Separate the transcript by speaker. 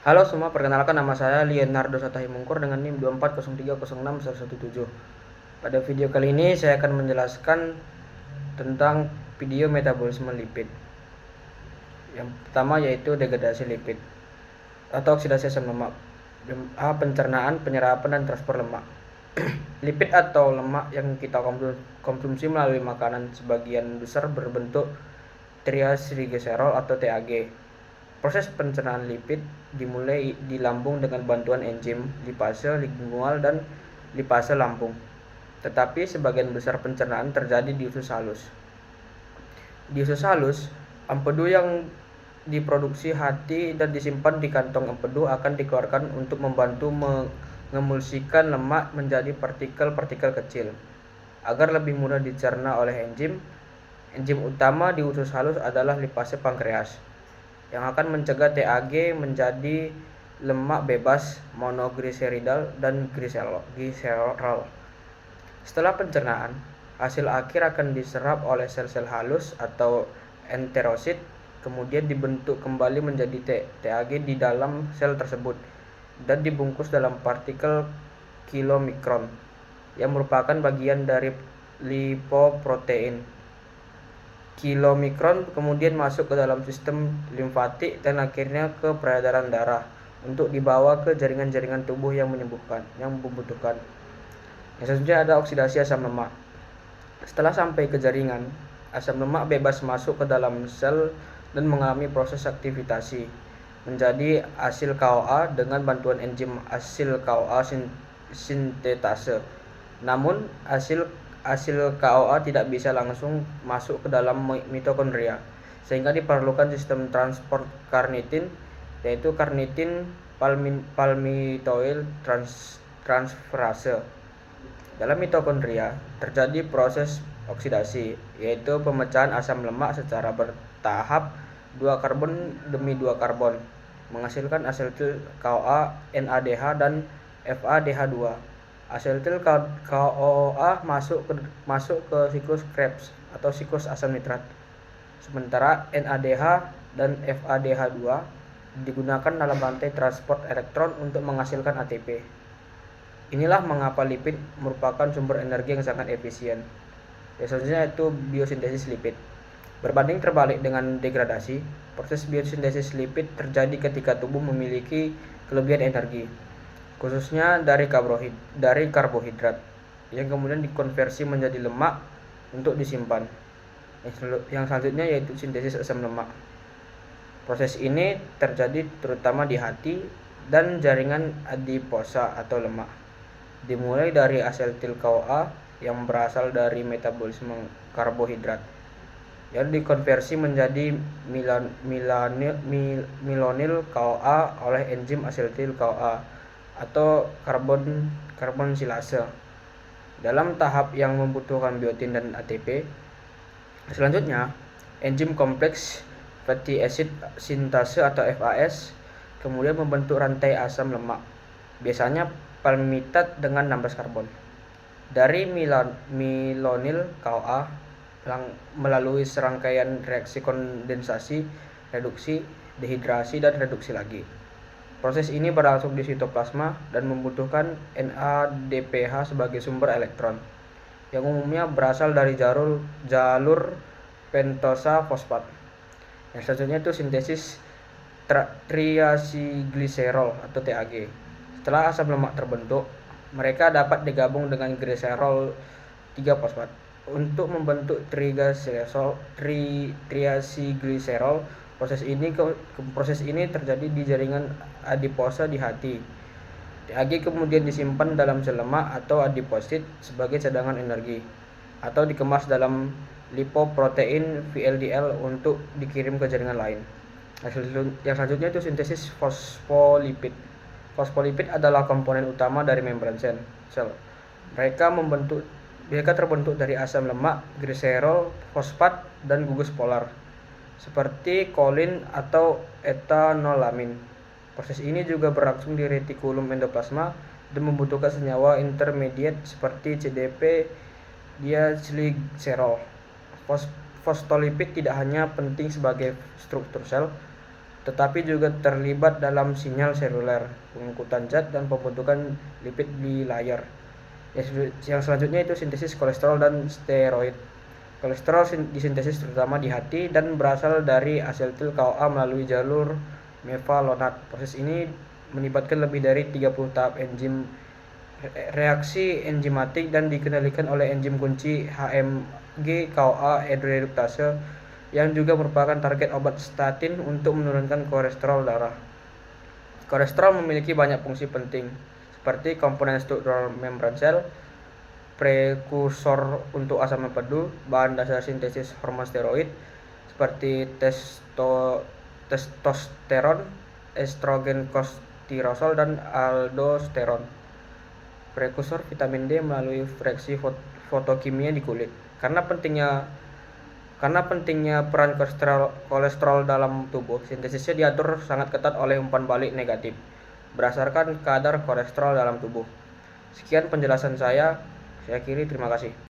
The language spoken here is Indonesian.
Speaker 1: Halo semua, perkenalkan nama saya Leonardo Satahimungkur dengan NIM 240306117. Pada video kali ini saya akan menjelaskan tentang video metabolisme lipid. Yang pertama yaitu degradasi lipid atau oksidasi asam lemak. Pencernaan, penyerapan, dan transport lemak. Lipid atau lemak yang kita konsumsi melalui makanan sebagian besar berbentuk triacylglycerol atau TAG. Proses pencernaan lipid dimulai di lambung dengan bantuan enzim lipase lingual dan lipase lambung. Tetapi sebagian besar pencernaan terjadi di usus halus. Di usus halus, empedu yang diproduksi hati dan disimpan di kantong empedu akan dikeluarkan untuk membantu mengemulsikan lemak menjadi partikel-partikel kecil. Agar lebih mudah dicerna oleh enzim utama di usus halus adalah lipase pankreas, yang akan mencegah TAG menjadi lemak bebas monogliseridal dan gliserol. Setelah pencernaan, hasil akhir akan diserap oleh sel-sel halus atau enterosit, kemudian dibentuk kembali menjadi TAG di dalam sel tersebut dan dibungkus dalam partikel kilomikron yang merupakan bagian dari lipoprotein. Kilomikron kemudian masuk ke dalam sistem limfatik dan akhirnya ke peredaran darah untuk dibawa ke jaringan-jaringan tubuh yang membutuhkan. Yang selanjutnya ada oksidasi asam lemak. Setelah sampai ke jaringan, asam lemak bebas masuk ke dalam sel dan mengalami proses aktivitasi menjadi asil KOA dengan bantuan enzim asil KOA sintetase. Namun asil KOA tidak bisa langsung masuk ke dalam mitokondria, sehingga diperlukan sistem transport karnitin, yaitu karnitin palmitoyl transferase. Dalam mitokondria terjadi proses oksidasi, yaitu pemecahan asam lemak secara bertahap 2 karbon demi 2 karbon menghasilkan asetil KOA, NADH, dan FADH2. Asetil KOA masuk ke siklus Krebs atau siklus asam nitrat. Sementara NADH dan FADH2 digunakan dalam rantai transport elektron untuk menghasilkan ATP. Inilah mengapa lipid merupakan sumber energi yang sangat efisien. Selanjutnya yaitu biosintesis lipid. Berbanding terbalik dengan degradasi, proses biosintesis lipid terjadi ketika tubuh memiliki kelebihan energi, khususnya dari karbohidrat, yang kemudian dikonversi menjadi lemak untuk disimpan. Yang selanjutnya yaitu sintesis asam lemak. Proses ini terjadi terutama di hati dan jaringan adiposa atau lemak. Dimulai dari asetil CoA yang berasal dari metabolisme karbohidrat, yang dikonversi menjadi milonil CoA oleh enzim asetil CoA atau karbon silase dalam tahap yang membutuhkan biotin dan ATP. Selanjutnya, enzim kompleks fatty acid sintase atau FAS kemudian membentuk rantai asam lemak, biasanya palmitat dengan 16 karbon. Dari milonil CoA melalui serangkaian reaksi kondensasi, reduksi, dehidrasi, dan reduksi lagi. Proses ini berlangsung di sitoplasma dan membutuhkan NADPH sebagai sumber elektron, yang umumnya berasal dari jalur pentosa fosfat. Yang selanjutnya itu sintesis triacylglycerol atau TAG. Setelah asam lemak terbentuk, mereka dapat digabung dengan gliserol 3-fosfat untuk membentuk triacylglycerol. Proses ini terjadi di jaringan adiposa di hati. TAG kemudian disimpan dalam sel lemak atau adiposit sebagai cadangan energi, atau dikemas dalam lipoprotein VLDL untuk dikirim ke jaringan lain. Yang selanjutnya itu sintesis fosfolipid. Fosfolipid adalah komponen utama dari membran sel. Mereka terbentuk dari asam lemak, gliserol, fosfat, dan gugus polar, seperti kolin atau etanolamin. Proses ini juga berlangsung di retikulum endoplasma dan membutuhkan senyawa intermediate seperti CDP diacylglycerol. Fosfolipid tidak hanya penting sebagai struktur sel, tetapi juga terlibat dalam sinyal seluler, pengangkutan zat, dan pembentukan lipid di layar. Yang selanjutnya itu sintesis kolesterol dan steroid. Kolesterol disintesis terutama di hati dan berasal dari asetil CoA melalui jalur mevalonat. Proses ini melibatkan lebih dari 30 tahap enzim reaksi enzimatik dan dikendalikan oleh enzim kunci HMG CoA hidroreduktase yang juga merupakan target obat statin untuk menurunkan kolesterol darah. Kolesterol memiliki banyak fungsi penting, seperti komponen struktural membran sel, prekursor untuk asam empedu, bahan dasar sintesis hormon steroid seperti testosteron, estrogen kortisol, dan aldosteron. Prekursor vitamin D melalui reaksi fotokimia di kulit. Karena pentingnya peran kolesterol dalam tubuh, sintesisnya diatur sangat ketat oleh umpan balik negatif berdasarkan kadar kolesterol dalam tubuh. Sekian penjelasan saya akhiri, terima kasih.